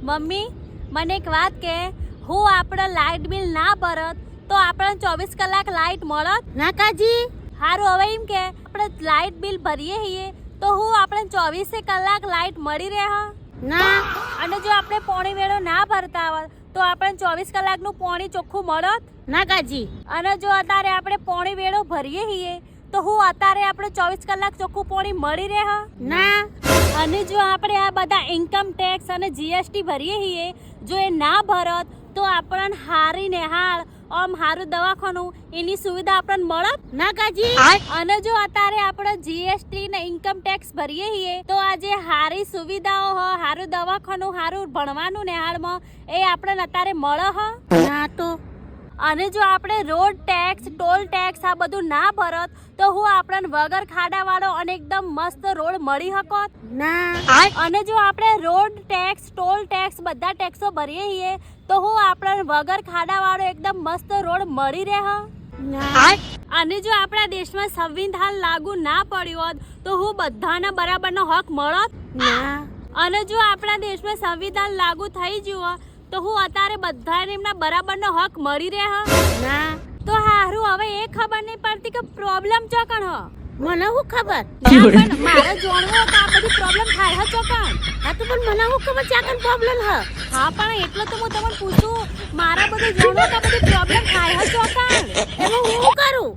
Mummy મને એક વાત કે હું આપણે લાઇટ બિલ ના ભરત તો આપણને 24 કલાક લાઇટ મળત ના કાજી. હારું હવે એમ કે આપણે લાઇટ બિલ ભરીએ છીએ તો હું આપણે 24 કલાક લાઇટ મળી રહે ના. અને જો આપણે પોણી વેળો ના ભરતા હોત તો આપણને 24 કલાકનું પોણી ચોખ્ખું મળત. ના કાજી. અને જો અત્યારે આપણે પોણી વેળો ભરીએ છીએ તો હું અત્યારે આપણે 24 કલાક ચોખ્ખું પોણી મળી રહે ના. અને જો આપણે આ બધા ઇન્કમ ટેક્સ અને જીએસટી ભરીએ છીએ જો એ ના ભરત તો આપણને હારી નિહાળ આમ હારું દવાખાનું એની સુવિધા આપણને મળત. ના કાજી. અને જો અત્યારે આપણે જીએસટી ને ઇન્કમ ટેક્સ ભરીએ છીએ તો આજે હારી સુવિધાઓ હ હારું દવાખાનું હારું ભણવાનું નિહાળમાં એ આપણને અત્યારે મળે ના તો. અને જો આપણે રોડ ટેક્સ ટોલ ટેક્સ આ બધું ના ભરત તો હું આપણને વગર ખાડાવાળો અને એકદમ મસ્ત રોડ મળી શકત. ના. અને જો આપણે રોડ ટેક્સ ટોલ ટેક્સ બધા ટેક્સો ભરીએ છીએ તો હું આપણને વગર ખાડાવાળો એકદમ મસ્ત રોડ મળી રહે. ના. અને જો આપણા દેશમાં સંવિધાન લાગુ ના પડ્યું હોત તો હું બધાને બરાબરનો હક મળત. ના. અને જો આપણા દેશમાં સંવિધાન લાગુ થઈ ગયું હોત તો હું અત્યારે બધાને એમના બરાબરનો હક મળી રહે. ના. તો હારું હવે એ ખબર નહીં પડતી કે પ્રોબ્લેમ ચોકણ હ. મને શું ખબર? પણ મારે જાણવું કે આ બધી પ્રોબ્લેમ થાય હ ચોકણ. આ તો પણ મને શું ખબર છે આ પ્રોબ્લેમ હ? હા પણ એટલો તો હું તમને પૂછું મારા બધું જાણવું કે આ બધી પ્રોબ્લેમ થાય હ ચોકણ. એમાં હું શું કરું?